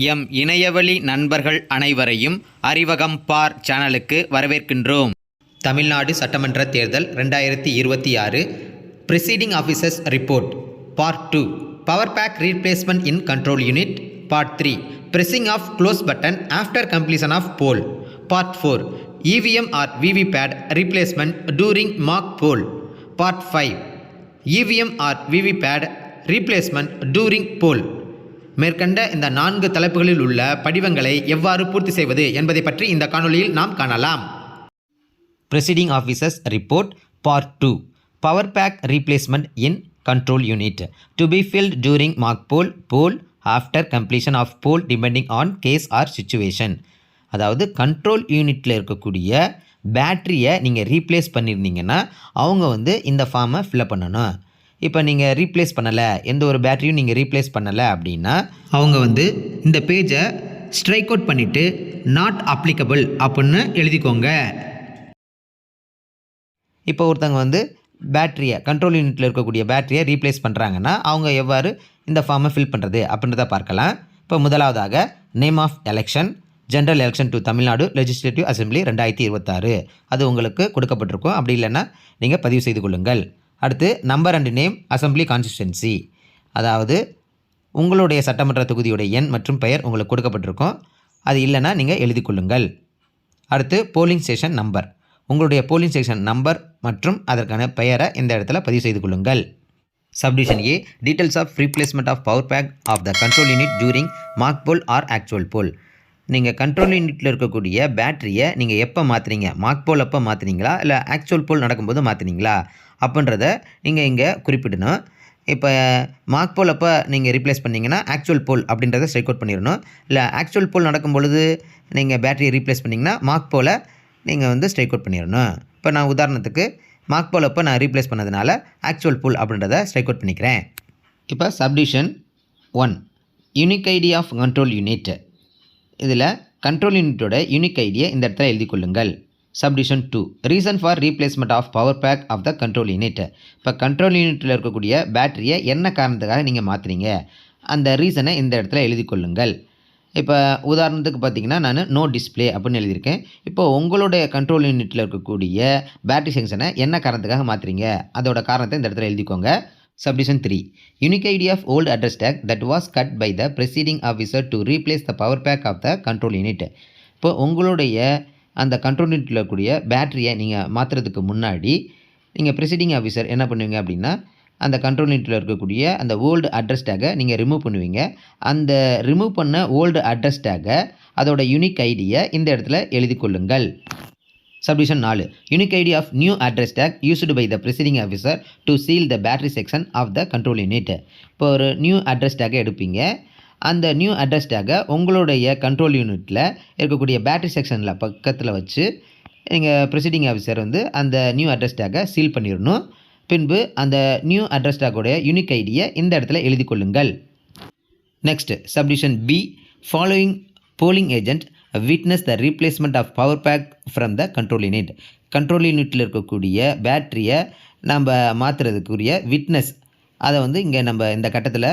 M இணையவழி நண்பர்கள் அனைவரையும் அறிவகம் பார் சேனலுக்கு வரவேற்கின்றோம். தமிழ்நாடு சட்டமன்ற தேர்தல் 2026 presiding officers report part 2 power pack replacement in control unit part 3 pressing of close button after completion of poll part 4 EVM or VVPAT replacement during mock poll part 5 EVM or VVPAT replacement during poll. மேற்கண்ட இந்த 4 தலைப்புகளில் உள்ள படிவங்களை எவ்வாறு பூர்த்தி செய்வது என்பதை பற்றி இந்த காணொளியில் நாம் காணலாம். Presiding officers report part 2 power pack replacement in control unit to be filled during mark poll after completion of poll depending on case or situation. அதாவது கண்ட்ரோல் யூனிட்டில் இருக்கக்கூடிய பேட்டரியை நீங்கள் ரீப்ளேஸ் பண்ணியிருந்தீங்கன்னா அவங்க இந்த ஃபார்மை ஃபில்அப் பண்ணணும். இப்போ நீங்கள் ரீப்ளேஸ் பண்ணலை, எந்த ஒரு பேட்டரியும் நீங்கள் ரீப்ளேஸ் பண்ணலை அப்படின்னா அவங்க இந்த பேஜை ஸ்ட்ரைக் அவுட் பண்ணிவிட்டு நாட் அப்ளிகபிள் அப்படின்னு எழுதிக்கோங்க. இப்போ ஒருத்தவங்க பேட்டரியை கண்ட்ரோல் யூனிட்டில் இருக்கக்கூடிய பேட்டரியை ரீப்ளேஸ் பண்ணுறாங்கன்னா அவங்க எவ்வாறு இந்த ஃபார்மை ஃபில் பண்ணுறது அப்படின்றத பார்க்கலாம். இப்போ முதலாவதாக name of election general election to Tamil Nadu legislative assembly 2026 அது உங்களுக்கு கொடுக்கப்பட்டிருக்கும். அப்படி இல்லைன்னா நீங்கள் பதிவு செய்து கொள்ளுங்கள். அடுத்து number and name assembly constituency, அதாவது உங்களுடைய சட்டமன்ற தொகுதியுடைய எண் மற்றும் பெயர் உங்களுக்கு கொடுக்கப்பட்டிருக்கும். அது இல்லைன்னா நீங்கள் எழுதி கொள்ளுங்கள். அடுத்து போலிங் ஸ்டேஷன் நம்பர், உங்களுடைய போலிங் ஸ்டேஷன் நம்பர் மற்றும் அதற்கான பெயரை இந்த இடத்துல பதிவு செய்து கொள்ளுங்கள். Subdivision A details of replacement of power pack of the control unit during mark poll or actual poll. நீங்கள் கண்ட்ரோல் யூனிட்டில் இருக்கக்கூடிய பேட்டரியை நீங்கள் எப்போ மாற்றுறீங்க, மார்க் போல் அப்போ மாற்றுறீங்களா இல்லை ஆக்சுவல் போல் நடக்கும்போது மாற்றுறீங்களா அப்படின்றத நீங்கள் இங்கே குறிப்பிடணும். இப்போ மார்க் போல் அப்போ நீங்கள் ரீப்ளேஸ் பண்ணிங்கன்னா ஆக்சுவல் போல் அப்படின்றத ஸ்ட்ரைக் அவுட் பண்ணிடணும். இல்லை ஆக்சுவல் போல் நடக்கும் பொழுது நீங்கள் பேட்டரியை ரீப்ளேஸ் பண்ணிங்கன்னா மார்க் போல் நீங்கள் ஸ்ட்ரைக் அவுட் பண்ணிடணும். இப்போ நான் உதாரணத்துக்கு மார்க் போல் அப்போ நான் ரீப்ளேஸ் பண்ணதுனால ஆக்சுவல் போல் அப்படின்றத ஸ்ட்ரைக் அவுட் பண்ணிக்கிறேன். இப்போ subdivision 1 unique ID of control unit, இதில் கண்ட்ரோல் யூனிட்டோட யூனிக் ஐடியை இந்த இடத்துல எழுதி கொள்ளுங்கள். Subdivision 2 reason for replacement of power pack of the control unit. இப்போ கண்ட்ரோல் யூனிட்டில் இருக்கக்கூடிய பேட்டரியை என்ன காரணத்துக்காக நீங்கள் மாற்றுறீங்க அந்த ரீசனை இந்த இடத்துல எழுதி கொள்ளுங்கள். இப்போ உதாரணத்துக்கு பார்த்தீங்கன்னா நான் நோ டிஸ்பிளே அப்படின்னு எழுதியிருக்கேன். இப்போ உங்களுடைய கண்ட்ரோல் யூனிட்டில் இருக்கக்கூடிய பேட்டரி செக்ஷனை என்ன காரணத்துக்காக மாற்றுறீங்க அதோட காரணத்தை இந்த இடத்துல எழுதிக்கோங்க. Subdivision 3 unique ID of old address tag that was cut by the presiding officer to replace the power pack of the control unit. இப்போ உங்களுடைய அந்த கண்ட்ரோல் யூனிட்டில் இருக்கக்கூடிய பேட்டரியை நீங்கள் மாற்றுறதுக்கு முன்னாடி நீங்கள் ப்ரிசைடிங் ஆஃபீஸர் என்ன பண்ணுவீங்க அப்படின்னா அந்த கண்ட்ரோல் யூனிட்டில் இருக்கக்கூடிய அந்த ஓல்டு அட்ரஸ் டேக்கை நீங்கள் ரிமூவ் பண்ணுவீங்க. அந்த ரிமூவ் பண்ண ஓல்டு அட்ரஸ் டேக்கை அதோட யூனிக் ஐடியை இந்த இடத்துல எழுதி கொள்ளுங்கள். Subdivision 4 unique ID of new address tag used by the presiding officer to seal the battery section of the control unit. இப்போ ஒரு நியூ அட்ரஸ் டேக்கை எடுப்பீங்க. அந்த நியூ அட்ரஸ் டேக்கை உங்களுடைய கண்ட்ரோல் யூனிட்டில் இருக்கக்கூடிய பேட்டரி செக்ஷனில் பக்கத்தில் வச்சு நீங்கள் ப்ரிசைடிங் ஆஃபீஸர் அந்த நியூ அட்ரஸ் டேக்கை சீல் பண்ணிடணும். பின்பு அந்த நியூ அட்ரஸ் டேக்கோடைய யூனிக் ஐடியை இந்த இடத்துல எழுதி கொள்ளுங்கள். Next subdivision B following polling agent witness the replacement of power pack from the control unit. Control யூனிட்டில் இருக்கக்கூடிய பேட்டரியை நம்ம மாற்றுறதுக்குரிய விட்னஸ் அதை இங்கே நம்ம இந்த கட்டத்தில்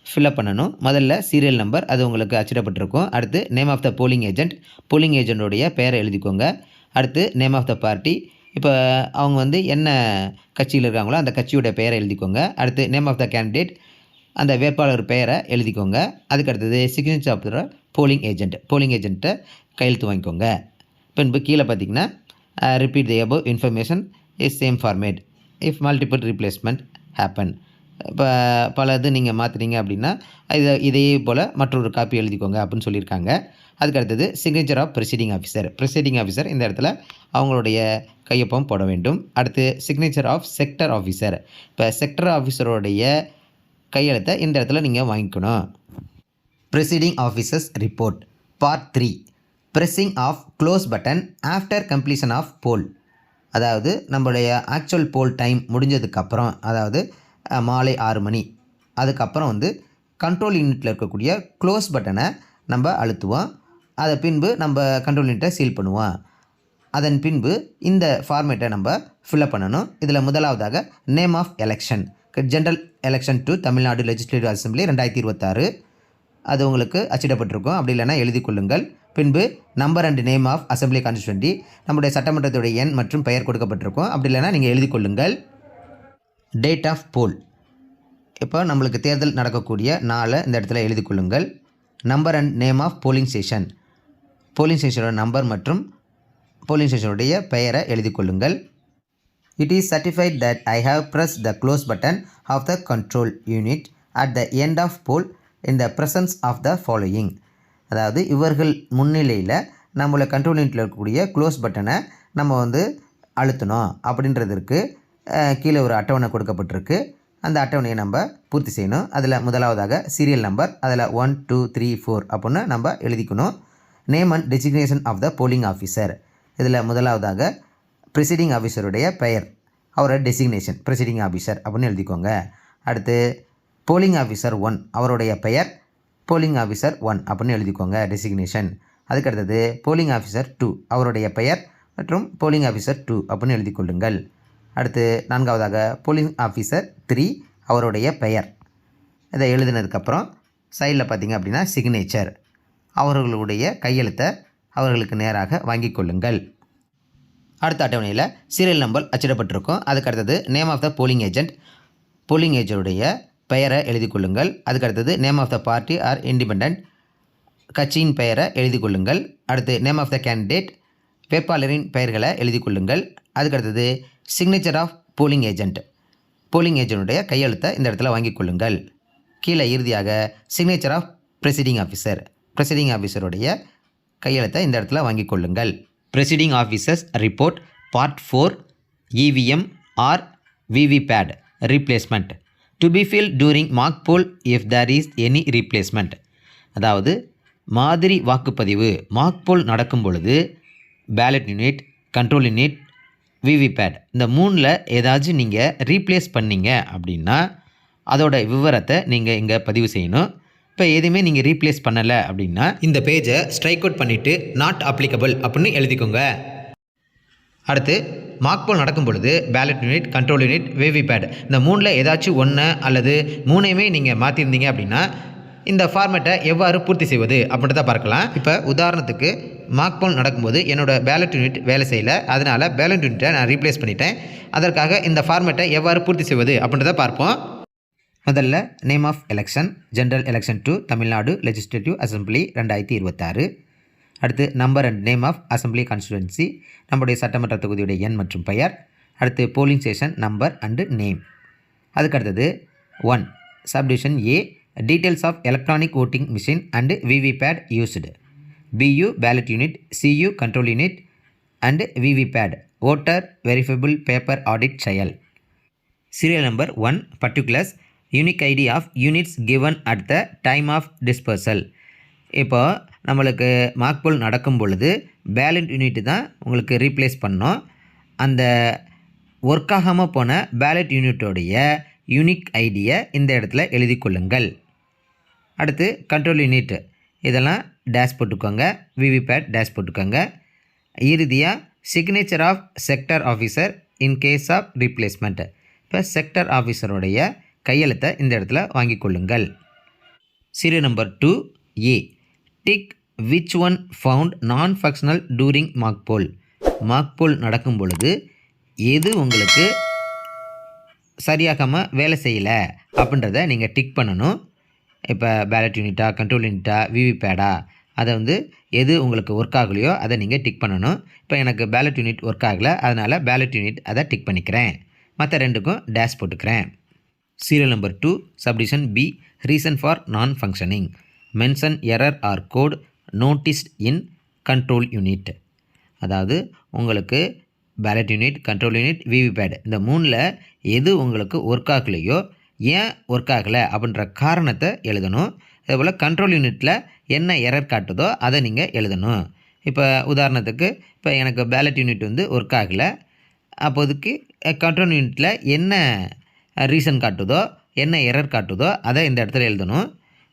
ஃபில்அப் பண்ணணும். முதல்ல சீரியல் நம்பர் அது உங்களுக்கு அச்சிடப்பட்டிருக்கும். அடுத்து நேம் ஆஃப் த போலிங் ஏஜென்ட்டோடைய பெயரை எழுதிக்கோங்க. அடுத்து நேம் ஆஃப் த பார்ட்டி, இப்போ அவங்க என்ன கட்சியில் இருக்காங்களோ அந்த கட்சியோட பெயரை எழுதிக்கோங்க. அடுத்து நேம் ஆஃப் த கேண்டிடேட், அந்த வேட்பாளர் பெயரை எழுதிக்கோங்க. அதுக்கு அடுத்தது சிக்னேச்சர் ஆஃப் த போலிங் ஏஜென்ட்டை கையெழுத்து வாங்கிக்கோங்க. பின்பு கீழே பார்த்தீங்கன்னா repeat the above information is same format if multiple replacement happen. இப்போ பல நீங்கள் மாற்றுறீங்க அப்படின்னா இதே போல் மற்றொரு காப்பி எழுதிக்கோங்க அப்படின்னு சொல்லியிருக்காங்க. அதுக்கு அடுத்தது சிக்னேச்சர் ஆஃப் ப்ரிசைடிங் ஆஃபீஸர் இந்த இடத்துல அவங்களுடைய கையொப்பம் போட வேண்டும். அடுத்து சிக்னேச்சர் ஆஃப் செக்டர் ஆஃபீஸர், இப்போ செக்டர் ஆஃபீஸருடைய கையெழுத்தை இந்த இடத்துல நீங்கள் வாங்கிக்கணும். Presiding officers report part 3 pressing of close button after completion of poll. அதாவது நம்மளுடைய ஆக்சுவல் போல் டைம் முடிஞ்சதுக்கப்புறம், அதாவது மாலை 6 மணி, அதுக்கப்புறம் கண்ட்ரோல் யூனிட்டில் இருக்கக்கூடிய க்ளோஸ் பட்டனை நம்ம அழுத்துவோம். அதை பின்பு நம்ம கண்ட்ரோல் யூனிட்டை சீல் பண்ணுவோம். அதன் பின்பு இந்த ஃபார்மேட்டை நம்ம ஃபில்அப் பண்ணணும். இதில் முதலாவதாக name of election general election to Tamil Nadu legislative assembly 2026 அது உங்களுக்கு அச்சிடப்பட்டிருக்கும். அப்படி இல்லைனா எழுதி கொள்ளுங்கள். பின்பு number and name of assembly constituency, நம்முடைய சட்டமன்றத்துடைய எண் மற்றும் பெயர் கொடுக்கப்பட்டிருக்கும். அப்படி இல்லைனா நீங்கள் எழுதி கொள்ளுங்கள். டேட் ஆஃப் போல், இப்போ நம்மளுக்கு தேர்தல் நடக்கக்கூடிய நாளை இந்த இடத்துல எழுதி கொள்ளுங்கள். Number and name of polling station, polling ஸ்டேஷனோட நம்பர் மற்றும் போலிங் ஸ்டேஷனுடைய பெயரை எழுதி கொள்ளுங்கள். It is certified that I have pressed the close button of the control unit at the end of poll in the presence of the following. அதாவது இவர்கள் முன்னிலையில் நம்மளோட கண்ட்ரோல் யூனிட்டில் இருக்கக்கூடிய க்ளோஸ் பட்டனை நம்ம வந்து அழுத்தணும் அப்படின்றதற்கு கீழே ஒரு அட்டவணை கொடுக்கப்பட்டிருக்கு. அந்த அட்டவணையை நம்ம பூர்த்தி செய்யணும். அதில் முதலாவதாக சீரியல் நம்பர், அதில் 1 2 3 4 அப்படின்னு நம்ம எழுதிக்கணும். Name and designation of the polling officer, இதில் முதலாவதாக ப்ரிசைடிங் ஆஃபீஸருடைய பெயர், அவரோட டெசிக்னேஷன் ப்ரிசைடிங் ஆஃபீஸர் அப்படின்னு எழுதிக்கோங்க. அடுத்து போலிங் ஆஃபீஸர் 1, அவருடைய பெயர் போலிங் ஆஃபீஸர் 1 அப்படின்னு எழுதிக்கோங்க, டெசிக்னேஷன். அதுக்கடுத்தது போலிங் ஆஃபீஸர் 2, அவருடைய பெயர் மற்றும் போலிங் ஆஃபீஸர் 2 அப்படின்னு எழுதி கொள்ளுங்கள். அடுத்து நான்காவதாக போலிங் ஆஃபீஸர் 3, அவருடைய பெயர். இதை எழுதினதுக்கப்புறம் சைடில் பார்த்திங்க அப்படின்னா சிக்னேச்சர், அவர்களுடைய கையெழுத்தை அவர்களுக்கு நேராக வாங்கி கொள்ளுங்கள். அடுத்த அட்டவணையில் சீரியல் நம்பர் அச்சிடப்பட்டிருக்கும். அதுக்கடுத்தது name of the polling agent, polling ஏஜென்ட்டுடைய பெயரை எழுதி கொள்ளுங்கள். அதுக்கடுத்தது name of the party or independent, கட்சியின் பெயரை எழுதி கொள்ளுங்கள். அடுத்து நேம் ஆஃப் த கேண்டிடேட், வேட்பாளரின் பெயர்களை எழுதி கொள்ளுங்கள். அதுக்கடுத்தது signature of polling agent, polling ஏஜென்ட்டுடைய கையெழுத்தை இந்த இடத்துல வாங்கி கொள்ளுங்கள். கீழே இறுதியாக signature of presiding officer, presiding ஆஃபீஸருடைய கையெழுத்தை இந்த இடத்துல வாங்கி கொள்ளுங்கள். Presiding officers report part 4 EVM or VVPAT replacement to be fill during mark poll if there is any replacement. அதாவது மாதிரி வாக்குப்பதிவு மார்க் போல் நடக்கும் பொழுது ballot unit, control unit, VVPAT இந்த 3ல் ஏதாச்சும் நீங்கள் ரீப்ளேஸ் பண்ணீங்க அப்படின்னா அதோட விவரத்தை நீங்கள் இங்கே பதிவு செய்யணும். இப்போ எதுவுமே நீங்கள் ரீப்ளேஸ் பண்ணலை அப்படின்னா இந்த பேஜை ஸ்ட்ரைக் அவுட் பண்ணிவிட்டு நாட் அப்ளிகபிள் அப்படின்னு எழுதிக்கோங்க. அடுத்து மார்க் போல் நடக்கும் பொழுது ballot unit, control unit, VVPAT இந்த 3ல் ஏதாச்சும் 1 அல்லது 3ஐயுமே நீங்கள் மாற்றிருந்தீங்க அப்படின்னா இந்த ஃபார்மேட்டை எவ்வாறு பூர்த்தி செய்வது அப்படின்றத பார்க்கலாம். இப்போ உதாரணத்துக்கு மார்க் போல் நடக்கும்போது என்னோடய பேலட் யூனிட் வேலை செய்யலை, அதனால் பேலட் யூனிட்டை நான் ரீப்ளேஸ் பண்ணிட்டேன். அதற்காக இந்த ஃபார்மேட்டை எவ்வாறு பூர்த்தி செய்வது அப்படின்றத பார்ப்போம். முதல்ல name of election, general election to Tamil Nadu legislative assembly 2026. அடுத்து number and name of assembly constituency, நம்முடைய சட்டமன்ற தொகுதியுடைய எண் மற்றும் பெயர். அடுத்து polling station number and name. அதுக்கடுத்தது 1 subdivision A, details of electronic voting machine and VVPAT used. BU ballot unit, CU control unit and VVPAT voter verifiable paper audit செயல். Serial number 1 particulars, unique ID of units given at the time of dispersal. இப்போ நம்மளுக்கு mark poll நடக்கும் பொழுது ballot unit தான் உங்களுக்கு replace பண்ணோம். அந்த work ஆகாமல் போன பேலட் யூனிட்டோடைய யூனிக் ஐடியை இந்த இடத்துல எழுதி கொள்ளுங்கள். அடுத்து கண்ட்ரோல் யூனிட், இதெல்லாம் டேஷ் போட்டுக்கோங்க, VVPAT டேஷ் போட்டுக்கோங்க. இறுதியாக signature of sector officer in case of replacement, இப்போ செக்டர் ஆஃபீஸருடைய கையெழுத்தை இந்த இடத்துல வாங்கி கொள்ளுங்கள். Serial number 2A, tick which one found non functional during mark poll. Mock poll நடக்கும் பொழுது எது உங்களுக்கு சரியாகாமல் வேலை செய்யலை அப்படின்றத நீங்கள் டிக் பண்ணணும். இப்போ பேலட் யூனிட்டா, கண்ட்ரோல் யூனிட்டா, VVPAT அதை வந்து எது உங்களுக்கு ஒர்க் ஆகலையோ அதை நீங்கள் டிக் பண்ணணும். இப்போ எனக்கு பேலட் யூனிட் ஒர்க் ஆகலை, அதனால் பேலட் யூனிட் அதை டிக் பண்ணிக்கிறேன். மற்ற ரெண்டுக்கும் டேஷ் போட்டுக்கிறேன். Serial number 2 subdivision B, reason for non functioning, mention error or code noticed in control unit. அதாவது உங்களுக்கு ballot unit, control unit, VVPAT இந்த 3ல் எது உங்களுக்கு ஒர்க் ஆகலையோ, ஏன் ஒர்க் ஆகலை அப்படின்ற காரணத்தை எழுதணும். அதேபோல் கண்ட்ரோல் யூனிட்டில் என்ன எரர் காட்டுதோ அதை நீங்கள் எழுதணும். இப்போ உதாரணத்துக்கு இப்போ எனக்கு பேலட் யூனிட் வந்து ஒர்க் ஆகலை, அப்போதுக்கு கண்ட்ரோல் யூனிட்டில் என்ன ரீசன் காட்டுதோ, என்ன எரர் காட்டுதோ அதை இந்த இடத்துல எழுதணும்.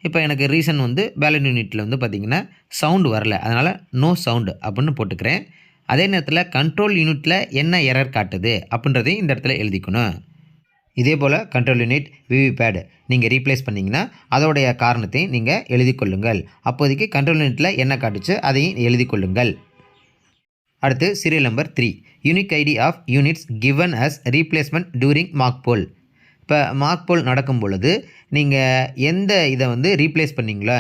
இப்போ எனக்கு ரீசன் வந்து பேலட் யூனிட்டில் வந்து பார்த்திங்கன்னா சவுண்டு வரல, அதனால் நோ சவுண்டு அப்படின்னு போட்டுக்கிறேன். அதே நேரத்தில் கண்ட்ரோல் யூனிட்டில் என்ன எரர் காட்டுது அப்படின்றதையும் இந்த இடத்துல எழுதிக்கணும். இதே போல் கண்ட்ரோல் யூனிட் விவிபேட் நீங்கள் ரீப்ளேஸ் பண்ணிங்கன்னா அதோடைய காரணத்தையும் நீங்கள் எழுதி கொள்ளுங்கள். அப்போதைக்கு கண்ட்ரோல் யூனிட்டில் என்ன காட்டுச்சு அதையும் எழுதி கொள்ளுங்கள். அடுத்து serial number 3 unique ID of units given as replacement during mark poll. இப்போ மார்க் போல் நடக்கும் பொழுது நீங்கள் எந்த இதை வந்து ரீப்ளேஸ் பண்ணிங்களோ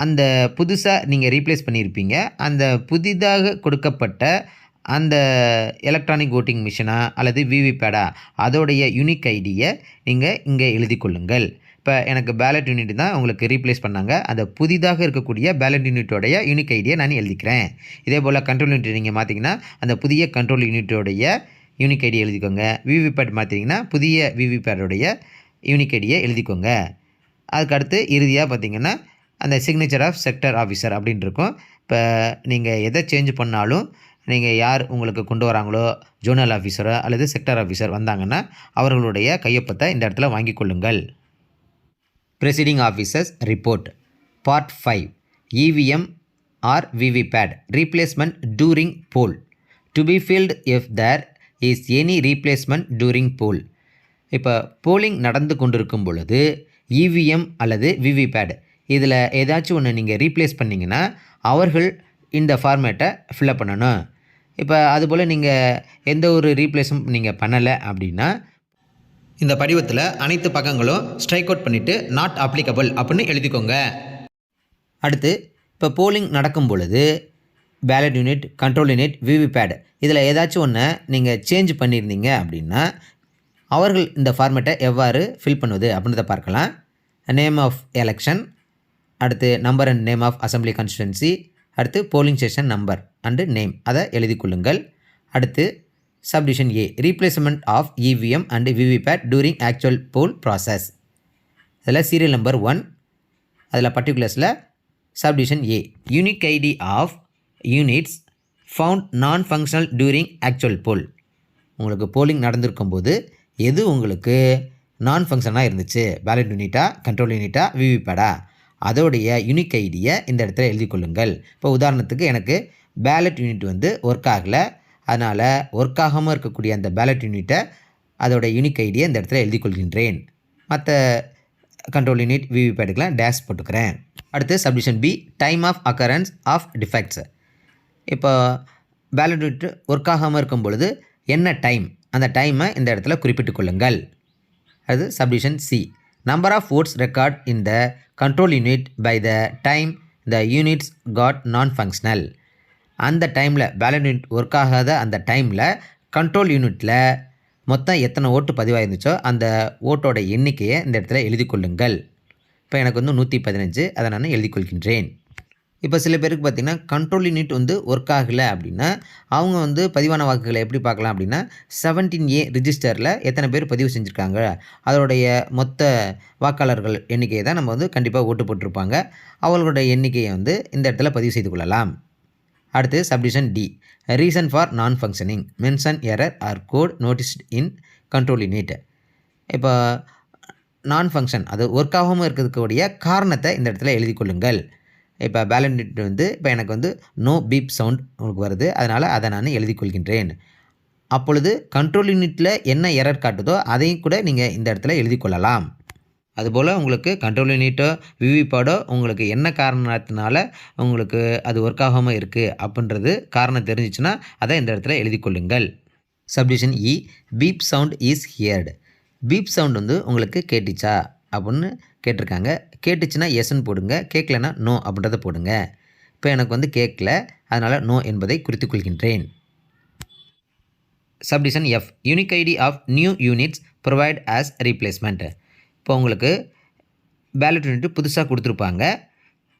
அந்த புதுசாக நீங்கள் ரீப்ளேஸ் பண்ணியிருப்பீங்க அந்த புதிதாக கொடுக்கப்பட்ட அந்த எலக்ட்ரானிக் ஓட்டிங் மிஷினா அல்லது விவிபேடா அதோடைய யூனிக் ஐடியை நீங்கள் இங்கே எழுதி கொள்ளுங்கள். இப்போ எனக்கு பேலட் யூனிட் தான் உங்களுக்கு ரீப்ளேஸ் பண்ணாங்க. அந்த புதிதாக இருக்கக்கூடிய பேலட் யூனிட்டோடைய யூனிக் ஐடியை நான் எழுதிக்கிறேன். இதே போல் கண்ட்ரோல் யூனிட் நீங்கள் மாற்றிங்கன்னா அந்த புதிய கண்ட்ரோல் யூனிட்டோடைய யூனிக் ஐடியை எழுதிக்கோங்க. விவிபேட் மாற்றிங்கன்னா புதிய விவிபேடோடைய யூனிக் ஐடியை எழுதிக்கோங்க. அதுக்கடுத்து இறுதியாக பார்த்திங்கன்னா அந்த சிக்னேச்சர் ஆஃப் செக்டர் ஆஃபீஸர் அப்படின்னு இருக்கும். இப்போ நீங்கள் எதை சேஞ்ச் பண்ணாலும் நீங்கள் யார் உங்களுக்கு கொண்டு வராங்களோ ஜோனல் ஆஃபீஸரோ அல்லது செக்டர் ஆஃபீஸர் வந்தாங்கன்னா அவர்களுடைய கையொப்பத்தை இந்த இடத்துல வாங்கி கொள்ளுங்கள். Presiding officers report part 5 EVM or VVPAT replacement during poll to be filled if there is any replacement during poll. இப்போ போலிங் நடந்து கொண்டிருக்கும் பொழுது இவிஎம் அல்லது விவிபேட் இதில் ஏதாச்சும் ஒன்று நீங்கள் ரீப்ளேஸ் பண்ணிங்கன்னா அவர்கள் இந்த ஃபார்மேட்டை ஃபில்அப் பண்ணணும். இப்போ அதுபோல் நீங்கள் எந்த ஒரு ரீப்ளேஸும் நீங்கள் பண்ணலை அப்படின்னா இந்த படிவத்தில் அனைத்து பக்கங்களும் ஸ்ட்ரைக் அவுட் பண்ணிவிட்டு நாட் அப்ளிகபிள் அப்படின்னு எழுதிக்கோங்க. அடுத்து இப்போ போலிங் நடக்கும் பொழுது ballot unit control unit VVPAT இதில் ஏதாச்சும் ஒன்று நீங்கள் சேஞ்ச் பண்ணியிருந்தீங்க அப்படின்னா அவர்கள் இந்த ஃபார்மேட்டை எவ்வாறு ஃபில் பண்ணுவது அப்படின்றத பார்க்கலாம். நேம் ஆஃப் எலெக்ஷன், அடுத்து number and name of assembly constituency, அடுத்து polling station number and name அதை எழுதி கொள்ளுங்கள். அடுத்து subdivision A replacement of EVM and VVPAT during actual poll process. அதில் சீரியல் நம்பர் 1 அதில் பர்டிகுலர்ஸில் subdivision A unique ID of units found non functional during actual poll. உங்களுக்கு polling நடந்திருக்கும் போது எது உங்களுக்கு நான் ஃபங்க்ஷனாக இருந்துச்சு, பேலட் யூனிட்டா கண்ட்ரோல் யூனிட்டா விவிபேடா அதோடைய யூனிக் ஐடியை இந்த இடத்துல எழுதி கொள்ளுங்கள். இப்போ உதாரணத்துக்கு எனக்கு பேலட் யூனிட் வந்து ஒர்க் ஆகலை, அதனால் ஒர்க் ஆகாமல் இருக்கக்கூடிய அந்த பேலட் யூனிட்டை அதோடய யூனிக் ஐடியை இந்த இடத்துல எழுதி கொள்கின்றேன். மற்ற கண்ட்ரோல் யூனிட் விவிபேட்டுக்கெலாம் டேஷ் போட்டுக்கிறேன். அடுத்து subdivision B time of occurrence of defects. இப்போ பேலட் யூனிட் ஒர்க் ஆகாமல் இருக்கும் பொழுது என்ன டைம் அந்த டைமை இந்த இடத்துல குறிப்பிட்டு கொள்ளுங்கள். அது subdivision C number of votes record in the control unit by the time the units got non-functional. அந்த டைமில் பேலட் யூனிட் ஒர்க் ஆகாத அந்த டைமில் கண்ட்ரோல் யூனிட்டில் மொத்தம் எத்தனை ஓட்டு பதிவாயிருந்துச்சோ அந்த ஓட்டோட எண்ணிக்கையை இந்த இடத்துல எழுதி கொள்ளுங்கள். இப்போ எனக்கு வந்து 115 அதை நான் எழுதி கொள்கின்றேன். இப்போ சில பேருக்கு பார்த்திங்கன்னா கண்ட்ரோல் யூனிட் வந்து ஒர்க் ஆகலை அப்படின்னா அவங்க வந்து பதிவான வாக்குகளை எப்படி பார்க்கலாம் அப்படின்னா 17A ரிஜிஸ்டரில் எத்தனை பேர் பதிவு செஞ்சுருக்காங்க அதோடைய மொத்த வாக்காளர்கள் எண்ணிக்கையை தான் நம்ம வந்து கண்டிப்பாக ஓட்டு போட்டிருப்பாங்க. அவர்களுடைய எண்ணிக்கையை வந்து இந்த இடத்துல பதிவு செய்து கொள்ளலாம். அடுத்து subdivision D reason for non functioning mention error or code noticed in control unit. இப்போ நான் ஃபங்க்ஷன் அது ஒர்க் ஆகாமல் இருக்கிறதுக்கூடிய காரணத்தை இந்த இடத்துல எழுதி கொள்ளுங்கள். இப்போ பேலட் யூனிட் வந்து இப்போ எனக்கு வந்து நோ பீப் சவுண்ட் உங்களுக்கு வருது, அதனால் அதை நான் எழுதி கொள்கின்றேன். அப்பொழுது கண்ட்ரோல் யூனிட்டில் என்ன எரர் காட்டுதோ அதையும் கூட நீங்கள் இந்த இடத்துல எழுதி கொள்ளலாம். அதுபோல் உங்களுக்கு கண்ட்ரோல் யூனிட்டோ விவிபேடோ உங்களுக்கு என்ன காரணத்தினால உங்களுக்கு அது ஒர்க் ஆகாமல் இருக்குது அப்படின்றது காரணம் தெரிஞ்சிச்சுன்னா அதை இந்த இடத்துல எழுதி கொள்ளுங்கள். Subdivision E beep sound is heard. Beep sound வந்து உங்களுக்கு கேட்டுச்சா அப்படின்னு கேட்டிருக்காங்க. கேட்டுச்சுன்னா எஸ்ன்னு போடுங்க, கேட்கலன்னா நோ அப்படின்றத போடுங்க. இப்போ எனக்கு வந்து கேட்கல, அதனால் நோ என்பதை குறித்து கொள்கின்றேன். Subdivision F unique ID of new units provided as replacement. இப்போ உங்களுக்கு பேலட் யூனிட் புதுசாக கொடுத்துருப்பாங்க.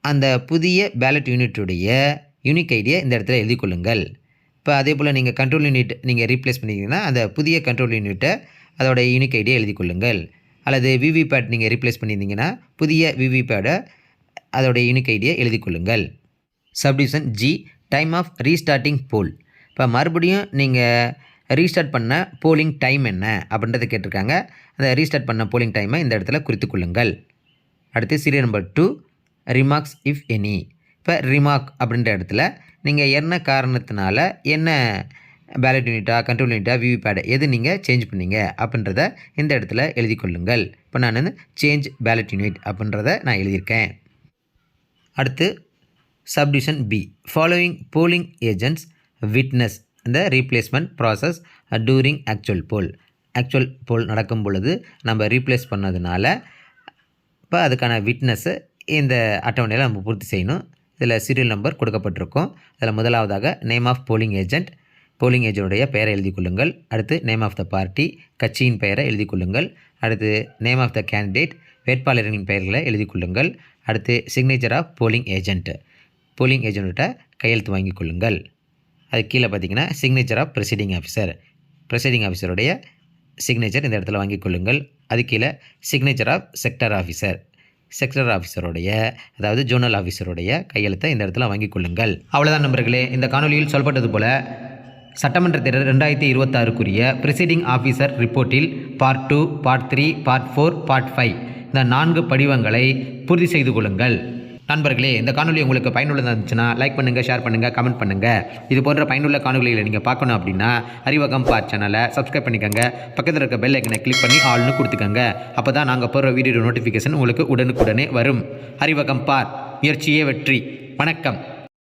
அந்த புதிய பேலட் யூனிட்டுடைய யூனிக் ஐடியை இந்த இடத்துல எழுதி கொள்ளுங்கள். இப்போ அதே போல் நீங்கள் கண்ட்ரோல் யூனிட் நீங்கள் ரீப்ளேஸ் பண்ணிங்கன்னா அந்த புதிய கண்ட்ரோல் யூனிட்டை அதோடைய யூனிக் ஐடியை எழுதி கொள்ளுங்கள். அல்லது விவிபேட் நீங்கள் ரீப்ளேஸ் பண்ணியிருந்தீங்கன்னா புதிய விவிபேடை அதோடைய யூனிக் ஐடியை எழுதி கொள்ளுங்கள். Subdivision G time of restarting poll. இப்போ மறுபடியும் நீங்கள் ரீஸ்டார்ட் பண்ண போலிங் டைம் என்ன அப்படின்றத கேட்டிருக்காங்க. அந்த ரீஸ்டார்ட் பண்ண போலிங் டைமை இந்த இடத்துல குறித்து கொள்ளுங்கள். அடுத்து serial number 2 remarks if any. இப்போ ரிமார்க் அப்படின்ற இடத்துல நீங்கள் என்ன காரணத்தினால என்ன பேலட் யூனிட்டா, கண்ட்ரோல் யூனிட்டா, விவிபேட் எது நீங்கள் சேஞ்ச் பண்ணீங்க அப்படின்றத இந்த இடத்துல எழுதி கொள்ளுங்கள். இப்போ நான் வந்து சேஞ்ச் பேலட் யூனிட் அப்படின்றத நான் எழுதியிருக்கேன். அடுத்து subdivision B, following polling agents witness இந்த replacement process during actual poll நடக்கும் பொழுது நம்ம ரீப்ளேஸ் பண்ணதுனால இப்போ அதுக்கான விட்னஸ்ஸு இந்த அட்டவணையில் நம்ம பூர்த்தி செய்யணும். இதில் சீரியல் நம்பர் கொடுக்கப்பட்டிருக்கும். இதில் முதலாவதாக நேம் ஆஃப் போலிங் ஏஜென்ட்டுடைய பெயரை எழுதி கொள்ளுங்கள். அடுத்து நேம் ஆஃப் த பார்ட்டி, கட்சியின் பெயரை எழுதி கொள்ளுங்கள். அடுத்து நேம் ஆஃப் த கேண்டிடேட், வேட்பாளரின் பெயர்களை எழுதி கொள்ளுங்கள். அடுத்து சிக்னேச்சர் ஆஃப் போலிங் ஏஜென்ட்டை கையெழுத்து வாங்கி கொள்ளுங்கள். அது கீழே பார்த்தீங்கன்னா சிக்னேச்சர் ஆஃப் ப்ரிசைடிங் ஆஃபீஸருடைய சிக்னேச்சர் இந்த இடத்துல வாங்கி கொள்ளுங்கள். அது கீழே சிக்னேச்சர் ஆஃப் செக்டர் ஆஃபீஸருடைய அதாவது ஜோனல் ஆஃபீஸருடைய கையெழுத்தை இந்த இடத்துல வாங்கி கொள்ளுங்கள். அவ்வளோதான் நண்பர்களே. இந்த காணொலியில் சொல்லப்பட்டது போல் சட்டமன்ற தேர்தல் 2026க்குரிய ப்ரிசைடிங் ஆஃபீஸர் ரிப்போர்ட்டில் பார்ட் 2, பார்ட் 3, பார்ட் 4, பார்ட் 5 இந்த 4 படிவங்களை பூர்த்தி செய்து கொள்ளுங்கள். நண்பர்களே, இந்த காணொலி உங்களுக்கு பயனுள்ளதாக இருந்துச்சுன்னா லைக் பண்ணுங்கள், ஷேர் பண்ணுங்கள், கமெண்ட் பண்ணுங்கள். இது போன்ற பயனுள்ள காணொலிகளை நீங்கள் பார்க்கணும் அப்படின்னா அறிவகம் பார்ட் சேனலை சப்ஸ்கிரைப் பண்ணிக்கோங்க. பக்கத்தில் இருக்க பெல் ஐக்கனை கிளிக் பண்ணி ஆல்னு கொடுத்துக்கோங்க. அப்போ தான் நாங்கள் போடுற வீடியோ நோட்டிஃபிகேஷன் உங்களுக்கு உடனுக்குடனே வரும். அறிவகம் பார், முயற்சியே வெற்றி. வணக்கம்.